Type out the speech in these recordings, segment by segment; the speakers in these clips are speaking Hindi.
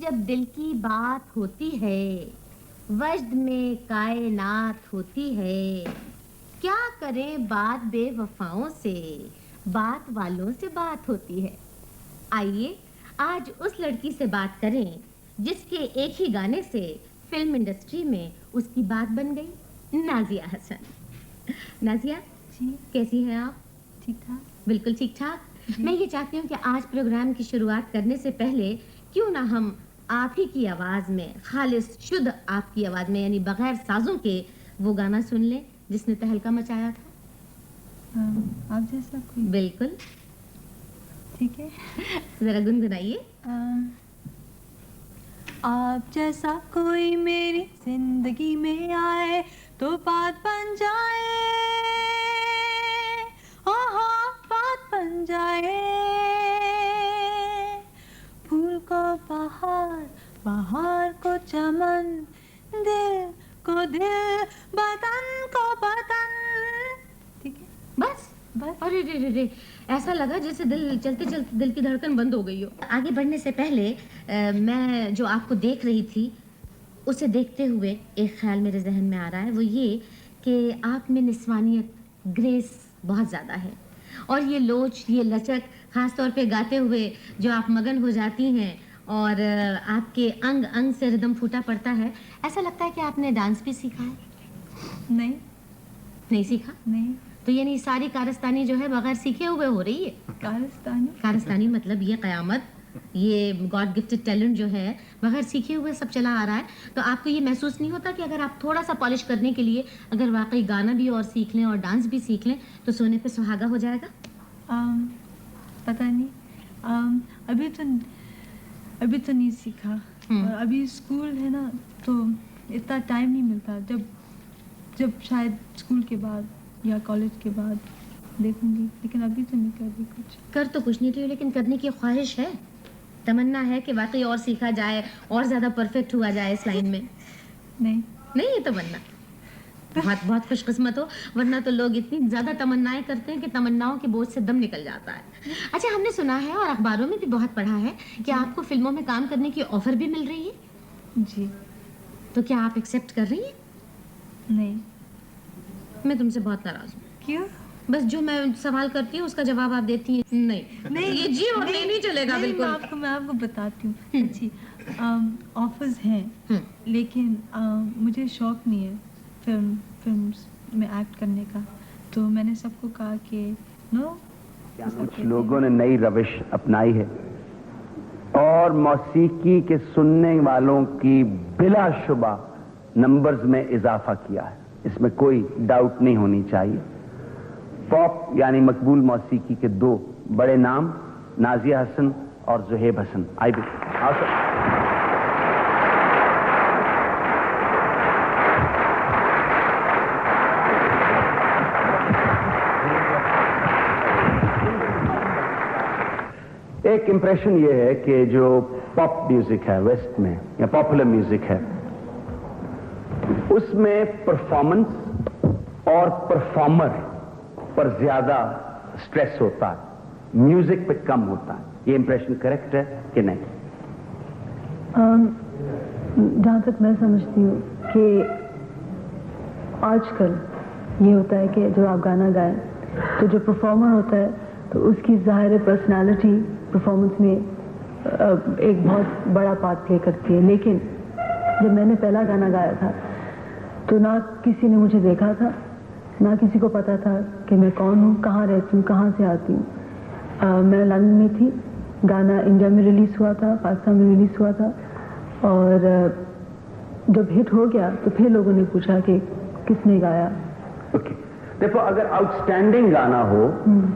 जब दिल की बात होती है, वजद में कायनात होती है। क्या करें बात बेवफाओं से, बात वालों से बात होती है। आइए आज उस लड़की से बात करें जिसके एक ही गाने से फिल्म इंडस्ट्री में उसकी बात बन गई, नाजिया हसन। नाजिया जी, कैसी हैं आप? ठीक ठाक। बिल्कुल ठीक ठाक। मैं ये चाहती हूँ कि आज प्रोग्राम की शुरुआत करने से पहले क्यों ना हम आप ही की आवाज में, खालिस शुद्ध आपकी आवाज में, यानी बगैर साजों के वो गाना सुन लें जिसने तहलका मचाया था। आप जैसा कोई। बिल्कुल ठीक है, जरा गुनगुनाइए। आप जैसा कोई मेरी जिंदगी में आए तो बात बन जाए, ओहो बात बन जाए। फूल को बहार, बहार को चमन, दिल को दिल, बदन को बदन। ठीक है, बस अरे रे रे रे, ऐसा लगा जैसे दिल चलते चलते दिल की धड़कन बंद हो गई हो। आगे बढ़ने से पहले मैं जो आपको देख रही थी उसे देखते हुए एक ख्याल मेरे जहन में आ रहा है, वो ये कि आप में निस्वानियत, ग्रेस बहुत ज़्यादा है। और ये लोच, ये लचक, ख़ास तौर पे गाते हुए जो आप मगन हो जाती हैं और आपके अंग अंग से रिदम फूटा पड़ता है, ऐसा लगता है कि आपने डांस भी सीखा है। नहीं सीखा? नहीं। तो यानी सारी कारस्तानी जो है बगैर सीखे हुए हो रही है। कारस्तानी मतलब ये कयामत, ये गॉड गिफ्टेड टैलेंट जो है बगैर सीखे हुए सब चला आ रहा है। तो आपको ये महसूस नहीं होता कि अगर आप थोड़ा सा पॉलिश करने के लिए अगर वाकई गाना भी और सीख लें और डांस भी सीख लें तो सोने पे सुहागा हो जाएगा? पता नहीं, अभी तो नहीं सीखा। और अभी स्कूल है ना, तो इतना टाइम नहीं मिलता। जब शायद स्कूल के बाद या कॉलेज के बाद देखूंगी, लेकिन अभी तो नहीं कर रही कुछ। कर तो कुछ नहीं रही, लेकिन करने की ख्वाहिश है, तमन्ना है कि वाकई और सीखा जाए और ज्यादा परफेक्ट हुआ जाए इस लाइन में। नहीं ये तमन्ना बहुत बहुत खुशकिस्मत हो, वरना तो लोग इतनी ज्यादा तमन्नाएं करते हैं कि तमन्नाओं के बोझ से दम निकल जाता है। अच्छा, हमने सुना है और अखबारों में भी बहुत पढ़ा है कि आपको फिल्मों में काम करने की ऑफर भी मिल रही है। जी। तो क्या आप एक्सेप्ट कर रही हैं? नहीं। मैं तुमसे बहुत नाराज हूँ। क्यों? बस जो मैं सवाल करती हूँ उसका जवाब आप देती हैं नहीं। ये जी और नहीं चलेगा। बिल्कुल मैं आपको बताती हूँ। अच्छी ऑफर्स हैं, लेकिन मुझे शौक नहीं है फिल्म्स में एक्ट करने का। तो मैंने सबको कहा कि नो। कुछ लोगों ने नई रविश अपनाई है और मौसीकी के सुनने वालों की बिलाशुबा नंबर्स में इजाफा किया है, इसमें कोई डाउट नहीं होनी चाहिए। पॉप यानी मकबूल मौसीकी के दो बड़े नाम नाजिया हसन और ज़ुहैब हसन। एक इंप्रेशन ये है कि जो पॉप म्यूजिक है वेस्ट में या पॉपुलर म्यूजिक है, उसमें परफॉर्मेंस और परफॉर्मर पर ज्यादा स्ट्रेस होता है, म्यूजिक पे कम होता है। ये इंप्रेशन करेक्ट है कि नहीं? जहाँ तक मैं समझती हूँ कि आजकल ये होता है कि जब आप गाना गाएं तो जो परफॉर्मर होता है तो उसकी ज़ाहिर पर्सनालिटी परफॉर्मेंस में एक बहुत बड़ा पार्ट प्ले करती है। लेकिन जब मैंने पहला गाना गाया था तो ना किसी ने मुझे देखा था, ना किसी को पता था कि मैं कौन हूँ, कहाँ रहती हूँ, कहाँ से आती हूँ। मैं लंदन में थी, गाना इंडिया में रिलीज़ हुआ था, पाकिस्तान में रिलीज़ हुआ था, और जब हिट हो गया तो फिर लोगों ने पूछा कि किसने गाया। ओके, देखो अगर आउटस्टैंडिंग गाना हो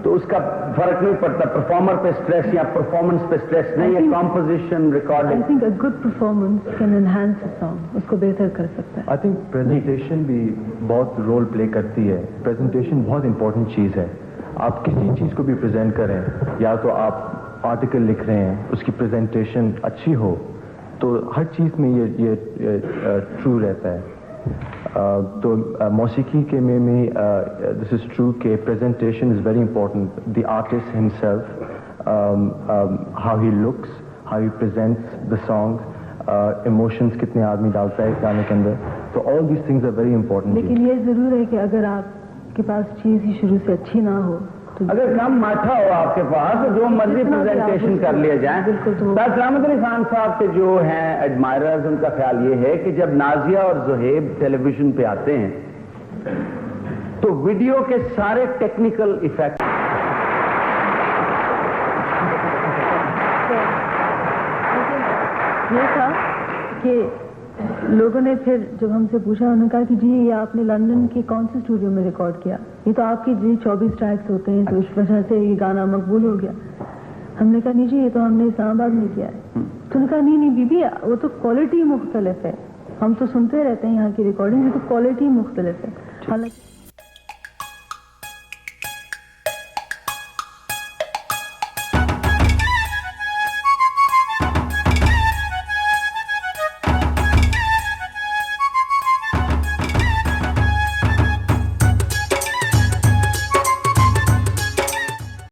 तो उसका फर्क नहीं पड़ता परफॉर्मर पे स्ट्रेस या परफॉर्मेंस पे स्ट्रेस नहीं है, composition, recording. I think a good performance can enhance a song, उसको बेहतर कर सकता है। आई थिंक प्रेजेंटेशन भी बहुत रोल प्ले करती है। प्रेजेंटेशन बहुत इंपॉर्टेंट चीज़ है। आप किसी चीज़ को भी प्रेजेंट करें, या तो आप आर्टिकल लिख रहे हैं, उसकी प्रेजेंटेशन अच्छी हो तो हर चीज़ में ये ट्रू रहता है। तो मौसीकी के में दिस इज ट्रू कि presentation is very important. The artist himself, how he looks, how he presents the songs, emotions कितने आदमी डालता है गाने के अंदर, तो all these things are very important. लेकिन ये ज़रूर है कि अगर आपके पास चीज़ ही शुरू से अच्छी ना हो तो अगर कम माठा हो आपके पास तो जो मर्जी प्रेजेंटेशन कर लिया जाए। बिल्कुल। तो सलामत अली खान साहब के जो हैं एडमायरर्स, उनका ख्याल ये है कि जब नाजिया और ज़ुहैब टेलीविजन पे आते हैं तो वीडियो के सारे टेक्निकल इफेक्ट ये था कि लोगों ने फिर जब हमसे पूछा, उन्होंने कहा कि जी ये आपने लंदन के कौन से स्टूडियो में रिकॉर्ड किया, ये तो आपकी जी 24 ट्रैक्स होते हैं तो इस वजह से ये गाना मकबूल हो गया। हमने कहा नहीं जी ये तो हमने इस्लामाबाद में किया है। तो उन्होंने कहा नहीं बीबी वो तो क्वालिटी मुख्तलिफ है, हम तो सुनते रहते हैं यहाँ की रिकॉर्डिंग, ये तो क्वालिटी मुख्तलिफ है। हालांकि